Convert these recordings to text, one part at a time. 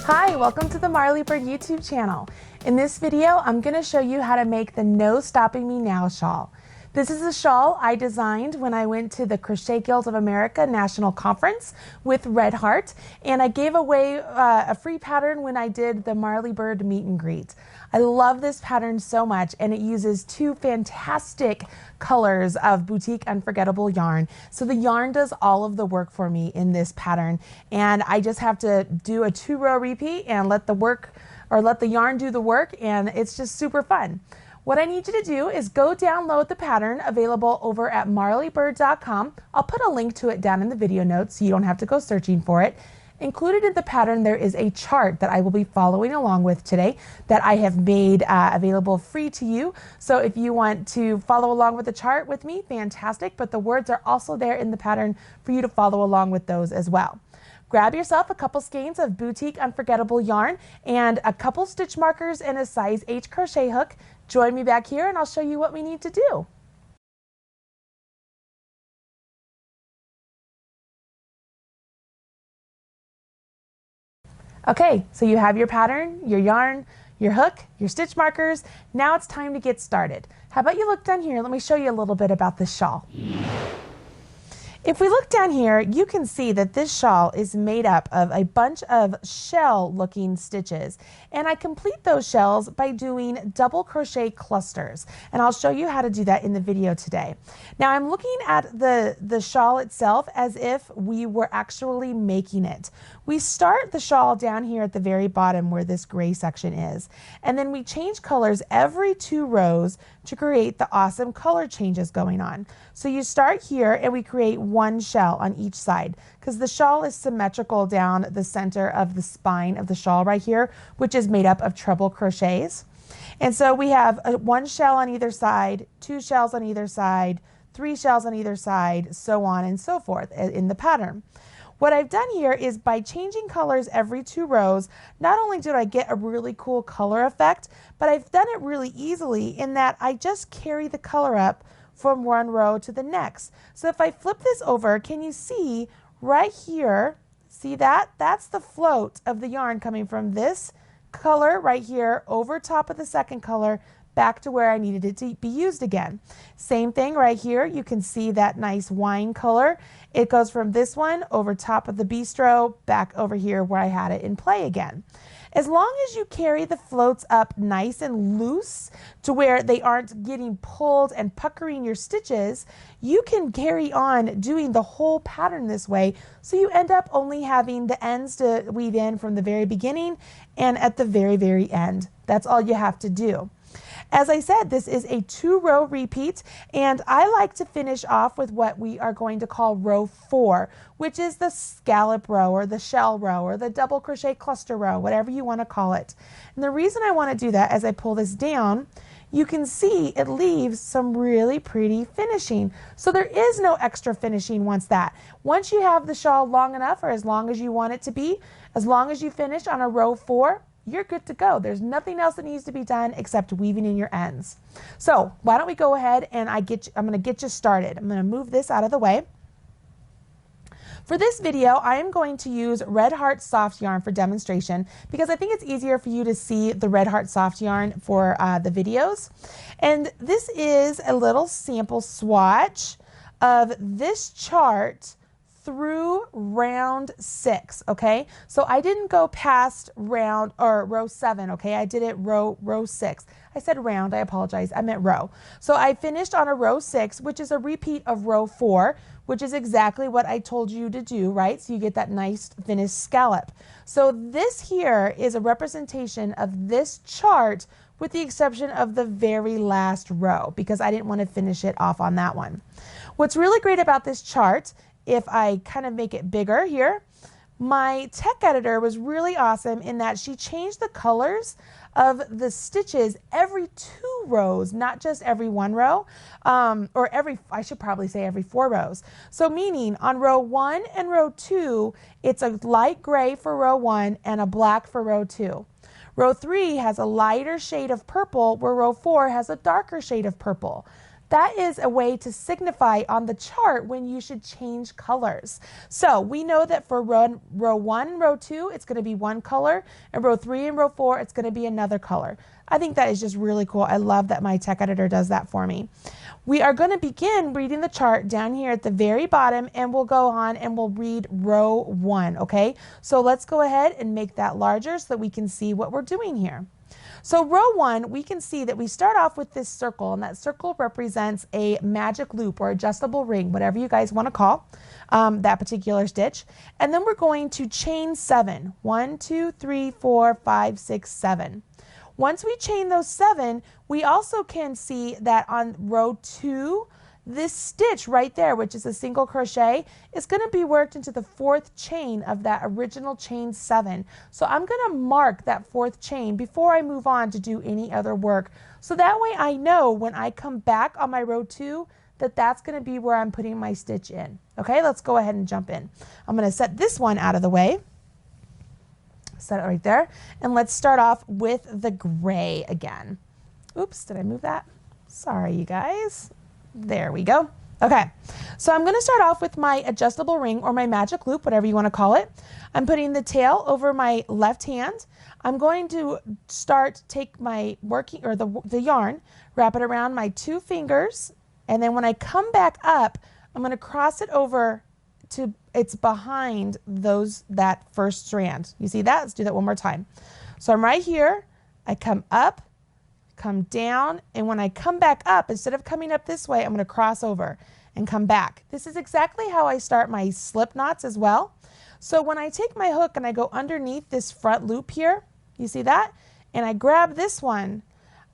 Hi, welcome to the Marley Bird YouTube channel. In this video, I'm going to show you how to make the No Stopping Me Now shawl. This is a shawl I designed when I went to the Crochet Guild of America National Conference with Red Heart, and I gave away a free pattern when I did the Marley Bird meet and greet. I love this pattern so much, and it uses two fantastic colors of Boutique Unforgettable yarn. So the yarn does all of the work for me in this pattern, and I just have to do a 2-row repeat and let the yarn do the work, and it's just super fun. What I need you to do is go download the pattern available over at marleybird.com. I'll put a link to it down in the video notes so you don't have to go searching for it. Included in the pattern, there is a chart that I will be following along with today that I have made available free to you. So if you want to follow along with the chart with me, fantastic. But the words are also there in the pattern for you to follow along with those as well. Grab yourself a couple skeins of Boutique Unforgettable yarn and a couple stitch markers and a size 8 crochet hook. Join me back here and I'll show you what we need to do. Okay, so you have your pattern, your yarn, your hook, your stitch markers. Now it's time to get started. How about you look down here? Let me show you a little bit about this shawl. If we look down here, you can see that this shawl is made up of a bunch of shell looking stitches, and I complete those shells by doing double crochet clusters, and I'll show you how to do that in the video today. Now I'm looking at the shawl itself as if we were actually making it. We start the shawl down here at the very bottom where this gray section is, and then we change colors every 2 rows to create the awesome color changes going on. So you start here and we create 1 shell on each side because the shawl is symmetrical down the center of the spine of the shawl right here, which is made up of treble crochets. And so we have 1 shell on either side, 2 shells on either side, 3 shells on either side, so on and so forth in the pattern. What I've done here is by changing colors every 2 rows, not only did I get a really cool color effect, but I've done it really easily in that I just carry the color up from 1 row to the next. So if I flip this over, can you see right here, see that? That's the float of the yarn coming from this color right here over top of the second color back to where I needed it to be used again. Same thing right here. You can see that nice wine color. It goes from this one over top of the bistro back over here where I had it in play again. As long as you carry the floats up nice and loose to where they aren't getting pulled and puckering your stitches, you can carry on doing the whole pattern this way, so you end up only having the ends to weave in from the very beginning and at the very, very end. That's all you have to do. As I said, this is a 2-row repeat, and I like to finish off with what we are going to call row 4, which is the scallop row or the shell row or the double crochet cluster row, whatever you want to call it. And the reason I want to do that, as I pull this down, you can see it leaves some really pretty finishing. So there is no extra finishing once you have the shawl long enough, or as long as you want it to be, as long as you finish on a row 4, you're good to go. There's nothing else that needs to be done except weaving in your ends. So why don't we go ahead and I'm going to get you started. I'm going to move this out of the way. For this video, I am going to use Red Heart soft yarn for demonstration because I think it's easier for you to see the Red Heart soft yarn for the videos. And this is a little sample swatch of this chart through round 6, okay? So I didn't go past row 7, okay? I did it row 6. I said round, I apologize, I meant row. So I finished on a row 6, which is a repeat of row 4, which is exactly what I told you to do, right? So you get that nice finished scallop. So this here is a representation of this chart with the exception of the very last row because I didn't want to finish it off on that one. What's really great about this chart, if I kind of make it bigger here, my tech editor was really awesome in that she changed the colors of the stitches every 2 rows, not just every 1 row, or I should probably say every 4 rows. So meaning on row 1 and row 2, it's a light gray for row 1 and a black for row 2. Row 3 has a lighter shade of purple where row 4 has a darker shade of purple. that is a way to signify on the chart when you should change colors. So we know that for row 1 and row 2, it's going to be one color, and row 3 and row 4, it's going to be another color. I think that is just really cool. I love that my tech editor does that for me. We are going to begin reading the chart down here at the very bottom, and we'll go on and we'll read row 1, okay? So let's go ahead and make that larger so that we can see what we're doing here. So row 1, we can see that we start off with this circle, and that circle represents a magic loop or adjustable ring, whatever you guys want to call that particular stitch. And then we're going to chain 7. 1, 2, 3, 4, 5, 6, 7. Once we chain those 7, we also can see that on row 2, this stitch right there, which is a single crochet, is going to be worked into the 4th chain of that original chain 7. So I'm going to mark that 4th chain before I move on to do any other work. So that way I know when I come back on my row 2 that that's going to be where I'm putting my stitch in. Okay, let's go ahead and jump in. I'm going to set this one out of the way. Set it right there, and let's start off with the gray again. Oops, did I move that? Sorry, you guys. There we go. Okay, so I'm going to start off with my adjustable ring or my magic loop, whatever you want to call it. I'm putting the tail over my left hand. I'm going to take my the yarn, wrap it around my 2 fingers, and then when I come back up, I'm going to cross it over to it's behind that first strand. You see that? Let's do that one more time. So I'm right here, I come up, come down, and when I come back up, instead of coming up this way, I'm going to cross over and come back. This is exactly how I start my slip knots as well. So when I take my hook and I go underneath this front loop here, you see that? And I grab this one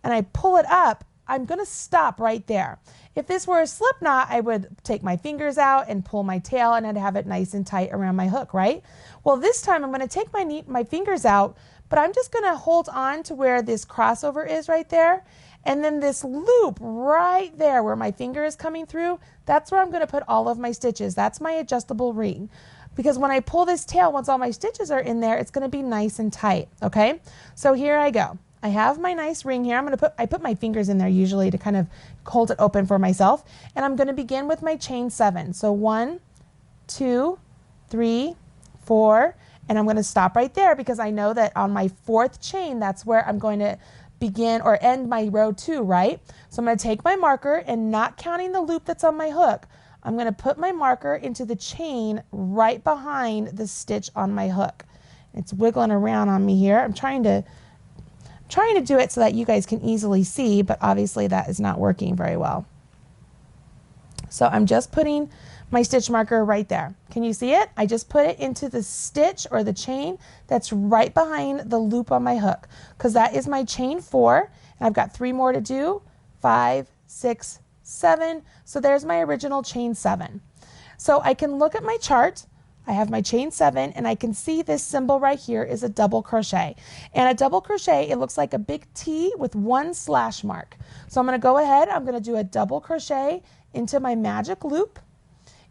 and I pull it up, I'm going to stop right there. If this were a slip knot, I would take my fingers out and pull my tail, and I'd have it nice and tight around my hook, right? Well, this time I'm going to take my fingers out, but I'm just going to hold on to where this crossover is right there. And then this loop right there where my finger is coming through, that's where I'm going to put all of my stitches. That's my adjustable ring. Because when I pull this tail, once all my stitches are in there, it's going to be nice and tight, okay? So here I go. I have my nice ring here. I put my fingers in there usually to kind of hold it open for myself. And I'm going to begin with my chain 7. So 1, 2, 3, 4, and I'm going to stop right there because I know that on my 4th chain, that's where I'm going to begin or end my row 2, right? So I'm going to take my marker and not counting the loop that's on my hook, I'm going to put my marker into the chain right behind the stitch on my hook. It's wiggling around on me here. I'm trying to do it so that you guys can easily see, but obviously that is not working very well. So I'm just putting my stitch marker right there. Can you see it? I just put it into the stitch or the chain that's right behind the loop on my hook, because that is my chain 4, and I've got 3 more to do, 5, 6, 7. So there's my original chain 7. So I can look at my chart. I have my chain 7, and I can see this symbol right here is a double crochet. And a double crochet, it looks like a big T with 1 slash mark. So I'm going to go ahead, I'm going to do a double crochet into my magic loop.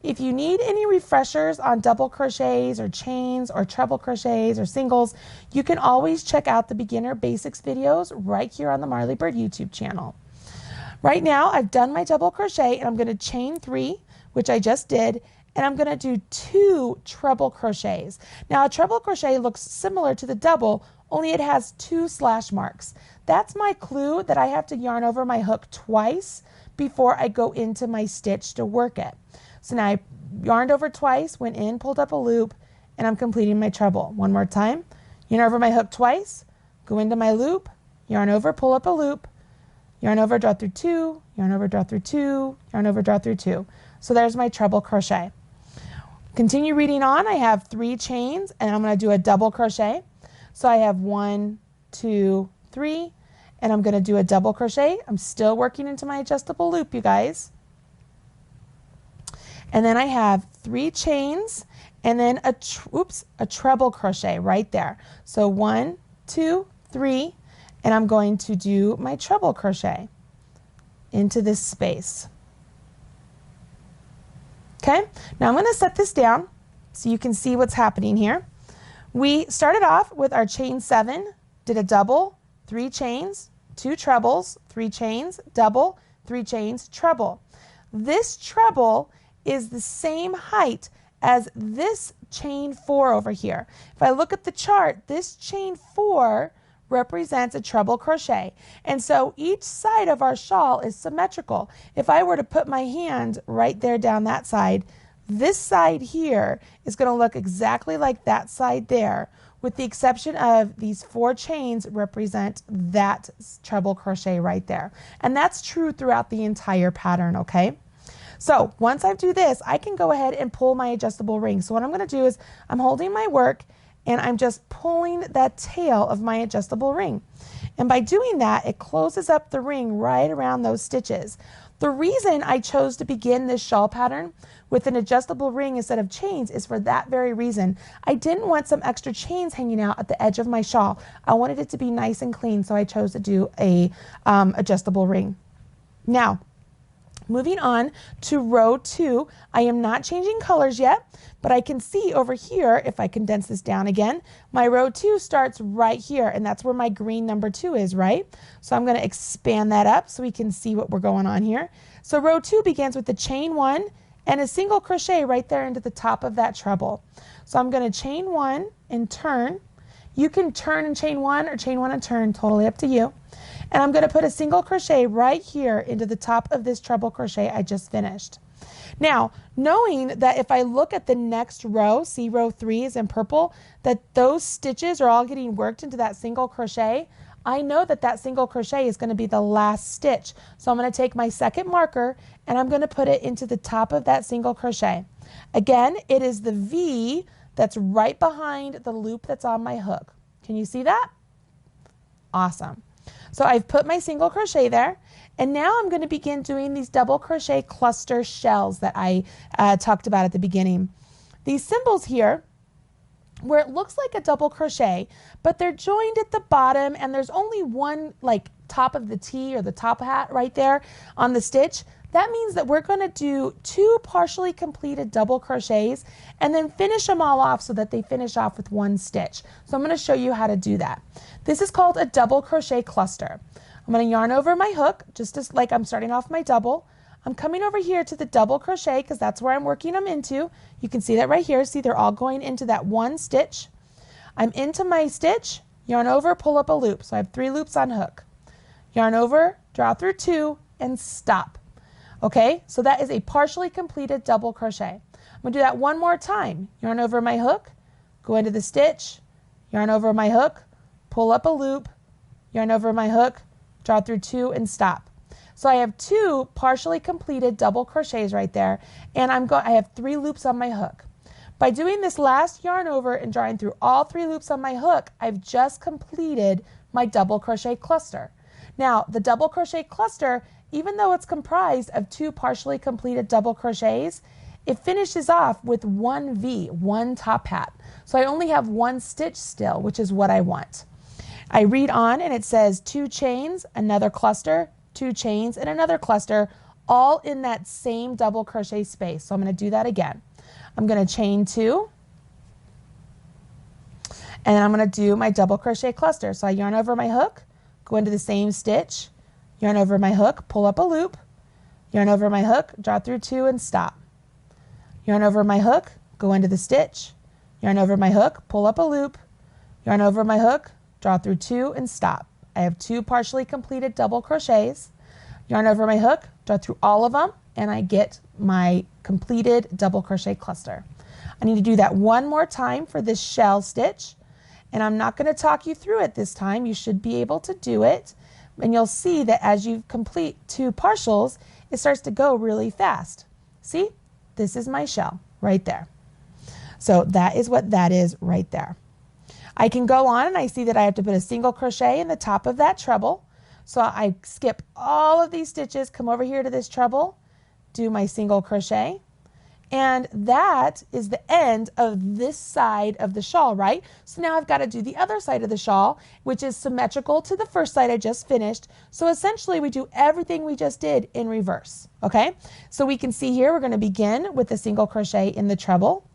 If you need any refreshers on double crochets or chains or treble crochets or singles, you can always check out the beginner basics videos right here on the Marley Bird YouTube channel. Right now I've done my double crochet, and I'm going to chain 3, which I just did, and I'm going to do 2 treble crochets. Now a treble crochet looks similar to the double, only it has 2 slash marks. That's my clue that I have to yarn over my hook twice before I go into my stitch to work it. So now I yarned over twice, went in, pulled up a loop, and I'm completing my treble. One more time. Yarn over my hook twice, go into my loop, yarn over, pull up a loop, yarn over, draw through 2, yarn over, draw through 2, yarn over, draw through 2. So there's my treble crochet. Continue reading on. I have 3 chains, and I'm going to do a double crochet. So I have 1, 2, 3, and I'm going to do a double crochet. I'm still working into my adjustable loop, you guys. And then I have 3 chains, and then a treble crochet right there. So 1, 2, 3, and I'm going to do my treble crochet into this space. Okay, now I'm going to set this down so you can see what's happening here. We started off with our chain 7, did a double, 3 chains, 2 trebles, 3 chains, double, 3 chains, treble. This treble is the same height as this chain 4 over here. If I look at the chart, this chain 4 represents a treble crochet. And so each side of our shawl is symmetrical. If I were to put my hand right there down that side, this side here is going to look exactly like that side there, with the exception of these 4 chains represent that treble crochet right there. And that's true throughout the entire pattern, okay? So once I do this, I can go ahead and pull my adjustable ring. So what I'm going to do is I'm holding my work and I'm just pulling that tail of my adjustable ring. And by doing that, it closes up the ring right around those stitches. The reason I chose to begin this shawl pattern with an adjustable ring instead of chains is for that very reason. I didn't want some extra chains hanging out at the edge of my shawl. I wanted it to be nice and clean, so I chose to do a adjustable ring. Now, moving on to row 2, I am not changing colors yet, but I can see over here, if I condense this down again, my row 2 starts right here, and that's where my green number 2 is, right? So I'm going to expand that up so we can see what we're going on here. So row 2 begins with the chain 1 and a single crochet right there into the top of that treble. So I'm going to chain 1 and turn. You can turn and chain 1 or chain 1 and turn, totally up to you. And I'm going to put a single crochet right here into the top of this treble crochet I just finished. Now, knowing that if I look at the next row, see row 3 is in purple, that those stitches are all getting worked into that single crochet, I know that that single crochet is going to be the last stitch. So I'm going to take my second marker and I'm going to put it into the top of that single crochet. Again, it is the V that's right behind the loop that's on my hook. Can you see that? Awesome. So I've put my single crochet there, and now I'm going to begin doing these double crochet cluster shells that I talked about at the beginning. These symbols here, where it looks like a double crochet, but they're joined at the bottom and there's only one like top of the T or the top hat right there on the stitch, that means that we're going to do 2 partially completed double crochets and then finish them all off so that they finish off with 1 stitch. So I'm going to show you how to do that. This is called a double crochet cluster. I'm going to yarn over my hook just as like I'm starting off my double. I'm coming over here to the double crochet because that's where I'm working them into. You can see that right here. See, they're all going into that 1 stitch. I'm into my stitch, yarn over, pull up a loop. So I have 3 loops on hook. Yarn over, draw through 2, and stop. Okay, so that is a partially completed double crochet. I'm going to do that one more time. Yarn over my hook, go into the stitch, yarn over my hook, pull up a loop, yarn over my hook, draw through 2, and stop. So I have 2 partially completed double crochets right there, and I have 3 loops on my hook. By doing this last yarn over and drawing through all 3 loops on my hook, I've just completed my double crochet cluster. Now, the double crochet cluster, even though it's comprised of 2 partially completed double crochets, it finishes off with 1 V, 1 top hat. So I only have 1 stitch still, which is what I want. I read on and it says 2 chains, another cluster, 2 chains, and another cluster, all in that same double crochet space. So I'm going to do that again. I'm going to chain 2, and then I'm going to do my double crochet cluster. So I yarn over my hook, go into the same stitch, yarn over my hook, pull up a loop, yarn over my hook, draw through 2, and stop. Yarn over my hook, go into the stitch, yarn over my hook, pull up a loop, yarn over my hook, draw through 2, and stop. I have 2 partially completed double crochets, yarn over my hook, draw through all of them, and I get my completed double crochet cluster. I need to do that one more time for this shell stitch, and I'm not going to talk you through it this time. You should be able to do it, and you'll see that as you complete 2 partials, it starts to go really fast. See? This is my shell right there. So that is what that is right there. I can go on and I see that I have to put a single crochet in the top of that treble. So I skip all of these stitches, come over here to this treble, do my single crochet, and that is the end of this side of the shawl, right? So now I've got to do the other side of the shawl, which is symmetrical to the first side I just finished. So essentially we do everything we just did in reverse, okay? So we can see here we're going to begin with a single crochet in the treble,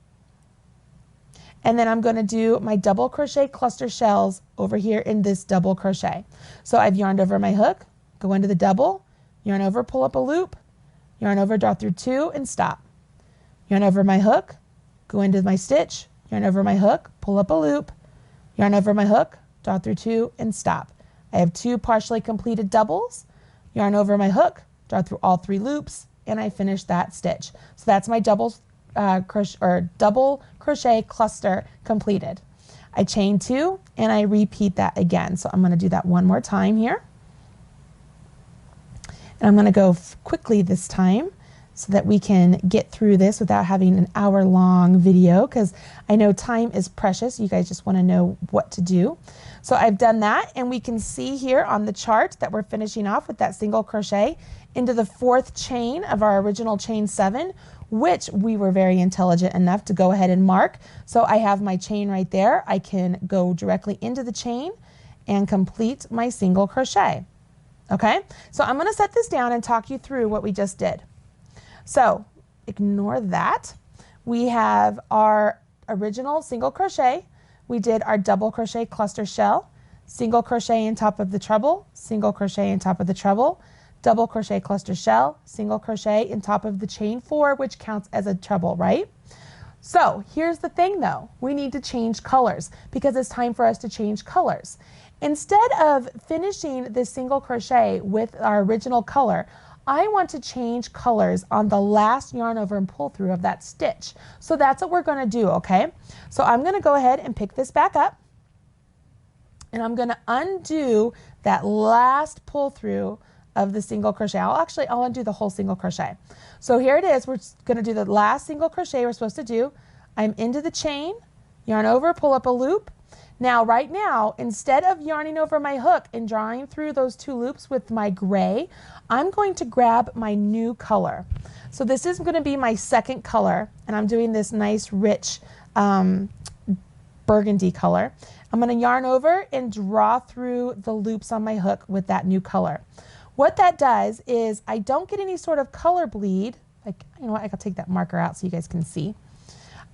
and then I'm going to do my double crochet cluster shells over here in this double crochet. So I've yarned over my hook, go into the double, yarn over, pull up a loop, yarn over, draw through 2 and stop. Yarn over my hook, go into my stitch, yarn over my hook, pull up a loop, yarn over my hook, draw through 2 and stop. I have 2 partially completed doubles, yarn over my hook, draw through all 3 loops, and I finish that stitch. So that's my double crochet cluster completed. I chain 2 and I repeat that again. So I'm going to do that one more time here. And I'm going to go quickly this time so that we can get through this without having an hour-long video, because I know time is precious. You guys just want to know what to do. So I've done that, and we can see here on the chart that we're finishing off with that single crochet into the 4th chain of our original chain 7, which we were very intelligent enough to go ahead and mark. So I have my chain right there. I can go directly into the chain and complete my single crochet. Okay, so I'm going to set this down and talk you through what we just did. So ignore that. We have our original single crochet. We did our double crochet cluster shell, single crochet in top of the treble, single crochet in top of the treble, double crochet cluster shell, single crochet in top of the chain 4, which counts as a treble, right? So here's the thing though, we need to change colors because it's time for us to change colors. Instead of finishing this single crochet with our original color, I want to change colors on the last yarn over and pull through of that stitch. So that's what we're going to do, okay? So I'm going to go ahead and pick this back up, and I'm going to undo that last pull through of the single crochet. I'll undo the whole single crochet. So here it is. We're going to do the last single crochet we're supposed to do. I'm into the chain, yarn over, pull up a loop. Now, right now, instead of yarning over my hook and drawing through those 2 loops with my gray, I'm going to grab my new color. So this is going to be my second color, and I'm doing this nice rich burgundy color. I'm going to yarn over and draw through the loops on my hook with that new color. What that does is I don't get any sort of color bleed. Like, you know what, I can take that marker out so you guys can see.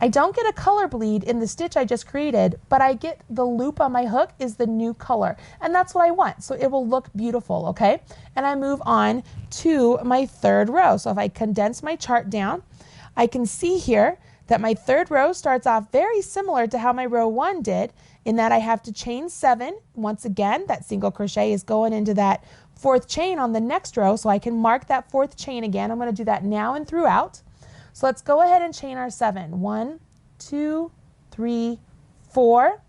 I don't get a color bleed in the stitch I just created, but I get the loop on my hook is the new color, and that's what I want. So it will look beautiful, okay? And I move on to my 3rd row. So if I condense my chart down, I can see here that my 3rd row starts off very similar to how my row 1 did, in that I have to chain 7. Once again, that single crochet is going into that 4th chain on the next row, so I can mark that 4th chain again. I'm going to do that now and throughout. So let's go ahead and chain our 7. 1, 2, 3, 4.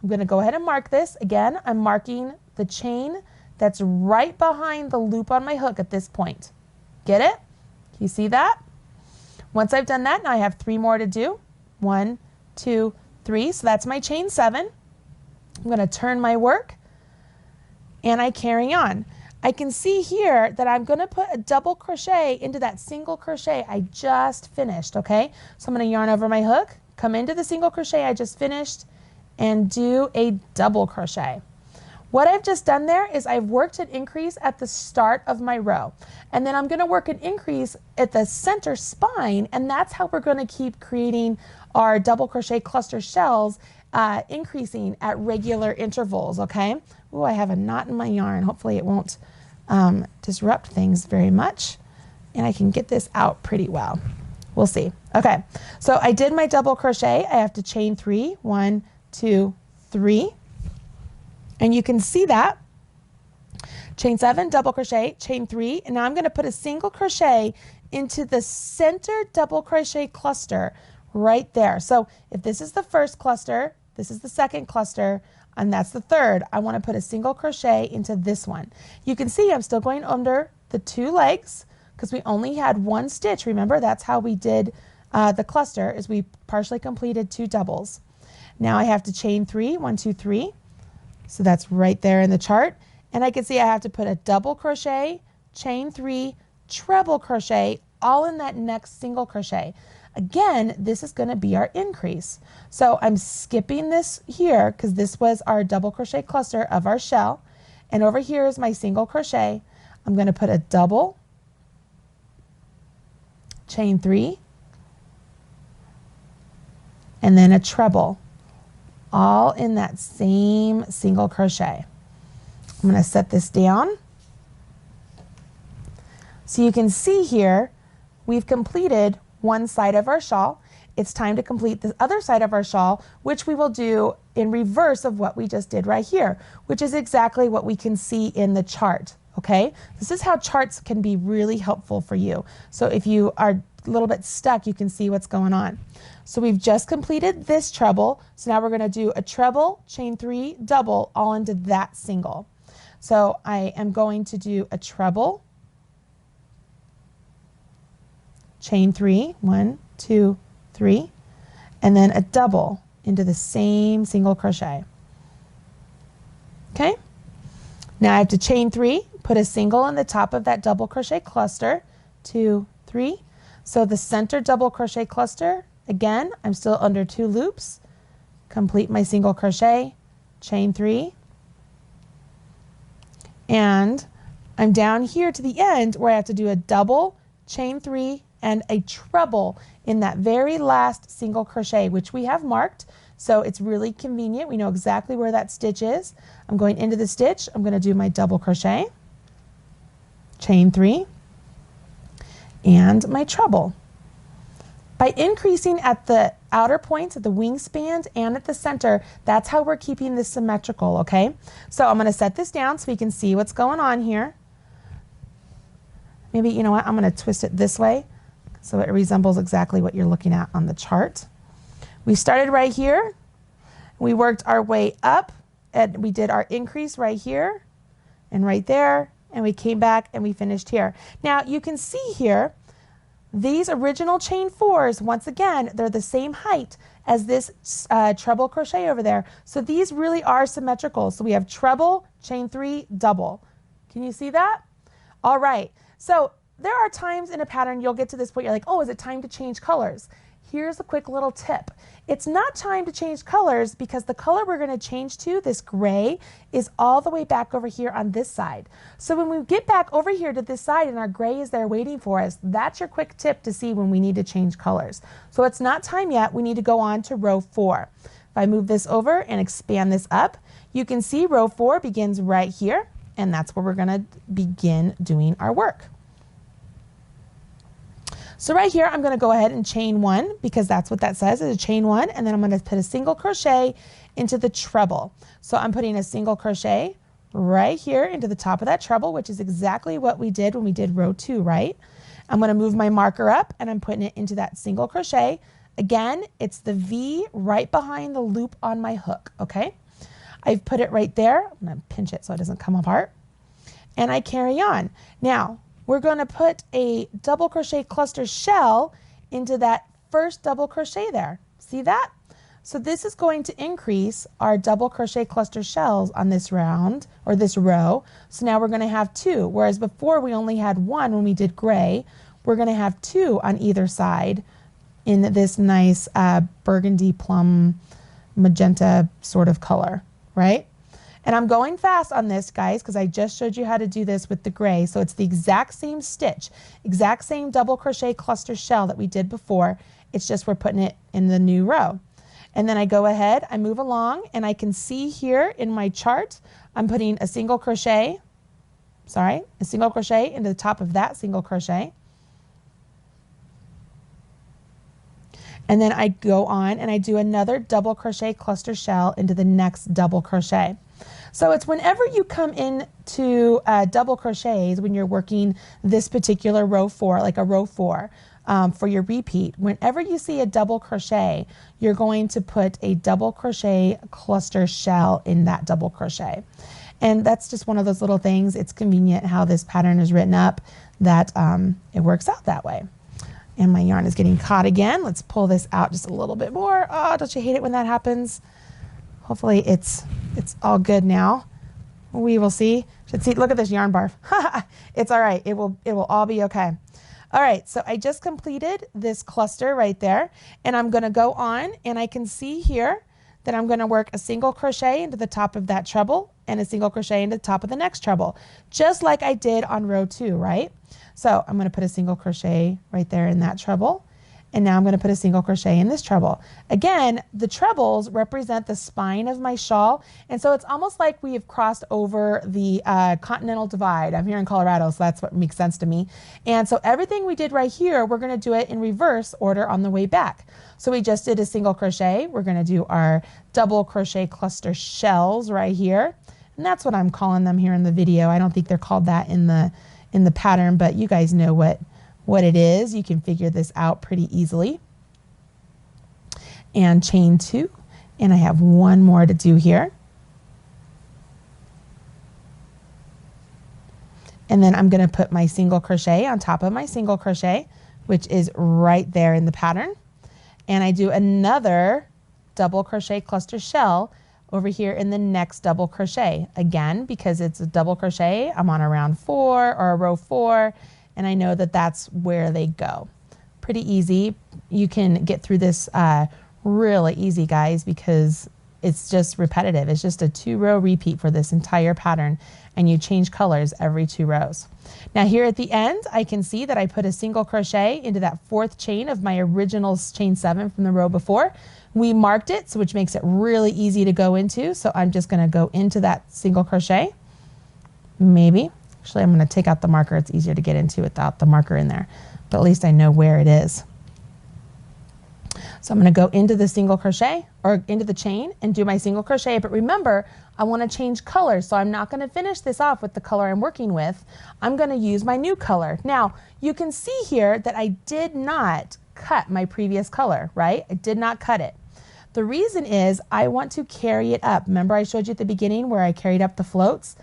I'm going to go ahead and mark this. Again, I'm marking the chain that's right behind the loop on my hook at this point. Get it? You see that? Once I've done that, now I have 3 more to do. 1, 2, 3. So that's my chain 7. I'm going to turn my work and I carry on. I can see here that I'm going to put a double crochet into that single crochet I just finished, okay? So I'm going to yarn over my hook, come into the single crochet I just finished, and do a double crochet. What I've just done there is I've worked an increase at the start of my row, and then I'm going to work an increase at the center spine, and that's how we're going to keep creating our double crochet cluster shells, increasing at regular intervals, okay? Ooh, I have a knot in my yarn. Hopefully it won't disrupt things very much, and I can get this out pretty well. We'll see. Okay, so I did my double crochet. I have to chain 3. 1, 2, 3. And you can see that. Chain 7, double crochet, chain 3, and now I'm going to put a single crochet into the center double crochet cluster right there. So if this is the first cluster, this is the second cluster, and that's the third, I want to put a single crochet into this one. You can see I'm still going under the 2 legs because we only had 1 stitch. Remember, that's how we did the cluster, is we partially completed 2 doubles. Now I have to chain 3, 1, 2, 3. So that's right there in the chart. And I can see I have to put a double crochet, chain 3, treble crochet, all in that next single crochet. Again, this is going to be our increase. So I'm skipping this here because this was our double crochet cluster of our shell. And over here is my single crochet. I'm going to put a double, chain 3, and then a treble, all in that same single crochet. I'm going to set this down. So you can see here, we've completed one side of our shawl. It's time to complete the other side of our shawl, which we will do in reverse of what we just did right here, which is exactly what we can see in the chart, okay? This is how charts can be really helpful for you. So if you are a little bit stuck, you can see what's going on. So we've just completed this treble. So now we're going to do a treble, chain 3, double, all into that single. So I am going to do a treble, chain 3, 1, 2, 3, and then a double into the same single crochet. Okay? Now I have to chain 3, put a single in the top of that double crochet cluster, 2, 3. So the center double crochet cluster, again, I'm still under 2 loops, complete my single crochet, chain 3, and I'm down here to the end where I have to do a double, chain 3, and a treble in that very last single crochet, which we have marked. So it's really convenient. We know exactly where that stitch is. I'm going into the stitch. I'm going to do my double crochet, chain 3, and my treble. By increasing at the outer points, at the wingspan and at the center, that's how we're keeping this symmetrical, okay? So I'm going to set this down so we can see what's going on here. Maybe, you know what, I'm going to twist it this way so it resembles exactly what you're looking at on the chart. We started right here. We worked our way up, and we did our increase right here and right there, and we came back and we finished here. Now you can see here, these original chain 4s, once again, they're the same height as this treble crochet over there. So these really are symmetrical. So we have treble, chain 3, double. Can you see that? All right. So there are times in a pattern you'll get to this point, you're like, oh, is it time to change colors? Here's a quick little tip. It's not time to change colors because the color we're going to change to, this gray, is all the way back over here on this side. So when we get back over here to this side and our gray is there waiting for us, that's your quick tip to see when we need to change colors. So it's not time yet. We need to go on to row 4. If I move this over and expand this up, you can see row 4 begins right here, and that's where we're going to begin doing our work. So right here, I'm going to go ahead and chain 1 because that's what that says, is a chain 1, and then I'm going to put a single crochet into the treble. So I'm putting a single crochet right here into the top of that treble, which is exactly what we did when we did row 2, right? I'm going to move my marker up and I'm putting it into that single crochet. Again, it's the V right behind the loop on my hook, okay? I've put it right there. I'm going to pinch it so it doesn't come apart. And I carry on. Now, we're going to put a double crochet cluster shell into that first double crochet there. See that? So this is going to increase our double crochet cluster shells on this round or this row. So now we're going to have 2, whereas before we only had 1 when we did gray. We're going to have 2 on either side in this nice burgundy plum magenta sort of color, right? And I'm going fast on this, guys, because I just showed you how to do this with the gray. So it's the exact same stitch, exact same double crochet cluster shell that we did before. It's just we're putting it in the new row. And then I go ahead, I move along, and I can see here in my chart, I'm putting a single crochet into the top of that single crochet. And then I go on and I do another double crochet cluster shell into the next double crochet. So it's whenever you come into double crochets when you're working this particular row 4, like a row 4 for your repeat, whenever you see a double crochet, you're going to put a double crochet cluster shell in that double crochet. And that's just one of those little things. It's convenient how this pattern is written up that it works out that way. And my yarn is getting caught again. Let's pull this out just a little bit more. Oh, don't you hate it when that happens? Hopefully it's all good now. We will see. Should see. Look at this yarn barf. It's all right. It will all be okay. All right. So I just completed this cluster right there, and I'm going to go on, and I can see here that I'm going to work a single crochet into the top of that treble and a single crochet into the top of the next treble, just like I did on row 2, right? So I'm going to put a single crochet right there in that treble, And now I'm going to put a single crochet in this treble. Again, the trebles represent the spine of my shawl, and so it's almost like we have crossed over the continental divide. I'm here in Colorado, so that's what makes sense to me. And so everything we did right here, we're going to do it in reverse order on the way back. So we just did a single crochet. We're going to do our double crochet cluster shells right here, and that's what I'm calling them here in the video. I don't think they're called that in the pattern, but you guys know what it is. You can figure this out pretty easily. And chain 2, and I have one more to do here. And then I'm going to put my single crochet on top of my single crochet, which is right there in the pattern. And I do another double crochet cluster shell over here in the next double crochet. Again, because it's a double crochet, I'm on a round 4 or a row 4, and I know that that's where they go. Pretty easy. You can get through this really easy, guys, because it's just repetitive. It's just a 2-row repeat for this entire pattern, and you change colors every 2 rows. Now here at the end, I can see that I put a single crochet into that 4th chain of my original chain 7 from the row before. We marked it, so which makes it really easy to go into. So I'm just going to go into that single crochet. Maybe. Actually, I'm going to take out the marker. It's easier to get into without the marker in there, but at least I know where it is. So I'm going to go into the single crochet or into the chain and do my single crochet. But remember, I want to change colors, so I'm not going to finish this off with the color I'm working with. I'm going to use my new color. Now, you can see here that I did not cut my previous color, right? I did not cut it. The reason is I want to carry it up. Remember I showed you at the beginning where I carried up the floats?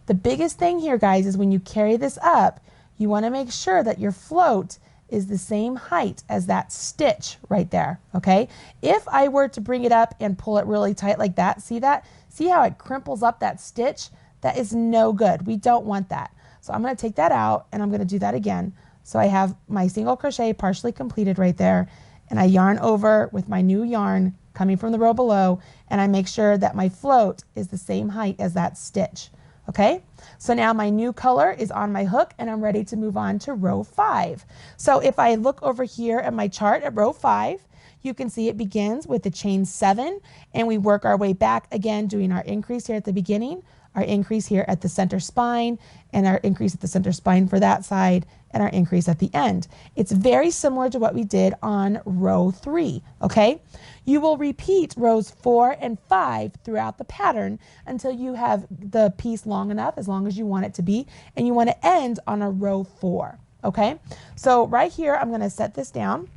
The biggest thing here, guys, is when you carry this up, you want to make sure that your float is the same height as that stitch right there, okay? If I were to bring it up and pull it really tight like that, see that? See how it crimples up that stitch? That is no good. We don't want that. So I'm going to take that out, and I'm going to do that again. So I have my single crochet partially completed right there, and I yarn over with my new yarn coming from the row below, and I make sure that my float is the same height as that stitch. Okay, so now my new color is on my hook, and I'm ready to move on to row 5. So if I look over here at my chart at row 5, you can see it begins with the chain 7, and we work our way back again, doing our increase here at the beginning, our increase here at the center spine, and our increase at the center spine for that side, and our increase at the end. It's very similar to what we did on row 3, okay? You will repeat rows 4 and 5 throughout the pattern until you have the piece long enough, as long as you want it to be, and you want to end on a row 4, okay? So right here, I'm going to set this down,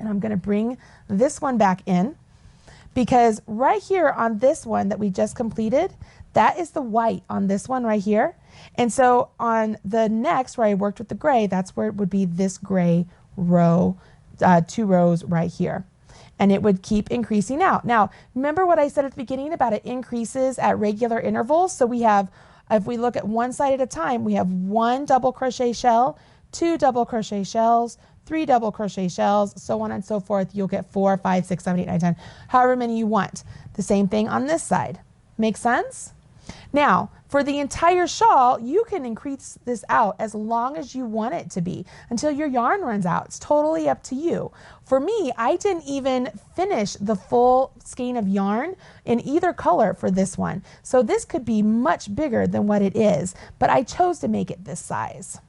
and I'm going to bring this one back in, because right here on this one that we just completed, that is the white on this one right here. And so on the next where I worked with the gray, that's where it would be this gray row, 2 rows right here. And it would keep increasing out. Now, remember what I said at the beginning about it increases at regular intervals? So we have, if we look at one side at a time, we have 1 double crochet shell, 2 double crochet shells, 3 double crochet shells, so on and so forth. You'll get 4, 5, 6, 7, 8, 9, 10, however many you want. The same thing on this side. Make sense? Now, for the entire shawl, you can increase this out as long as you want it to be until your yarn runs out. It's totally up to you. For me, I didn't even finish the full skein of yarn in either color for this one. So this could be much bigger than what it is, but I chose to make it this size.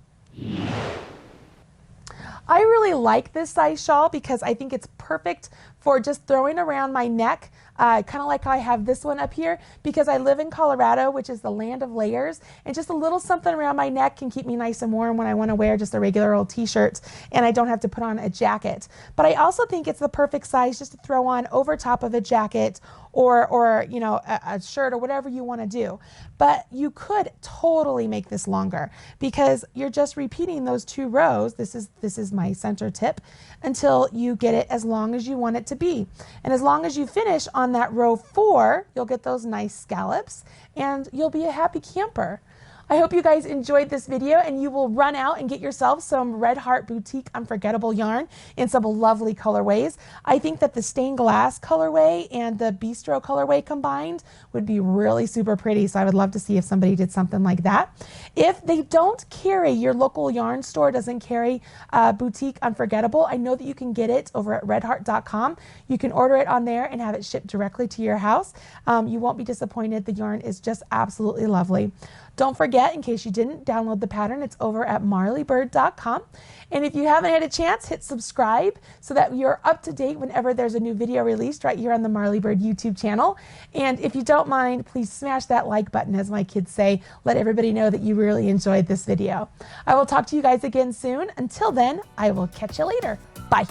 I really like this size shawl because I think it's perfect for just throwing around my neck, kind of like how I have this one up here, because I live in Colorado, which is the land of layers, and just a little something around my neck can keep me nice and warm when I want to wear just a regular old t-shirt and I don't have to put on a jacket. But I also think it's the perfect size just to throw on over top of a jacket or you know, a shirt or whatever you want to do. But you could totally make this longer because you're just repeating those 2 rows. This is my center tip until you get it as long as you want it to be. And as long as you finish on that row 4, you'll get those nice scallops and you'll be a happy camper. I hope you guys enjoyed this video and you will run out and get yourself some Red Heart Boutique Unforgettable yarn in some lovely colorways. I think that the stained glass colorway and the Bistro colorway combined would be really super pretty, so I would love to see if somebody did something like that. If they don't carry, your local yarn store doesn't carry Boutique Unforgettable, I know that you can get it over at redheart.com. You can order it on there and have it shipped directly to your house. You won't be disappointed. The yarn is just absolutely lovely. Don't forget, in case you didn't download the pattern, it's over at marleybird.com. And if you haven't had a chance, hit subscribe so that you're up to date whenever there's a new video released right here on the Marley Bird YouTube channel. And if you don't mind, please smash that like button, as my kids say. Let everybody know that you really enjoyed this video. I will talk to you guys again soon. Until then, I will catch you later. Bye.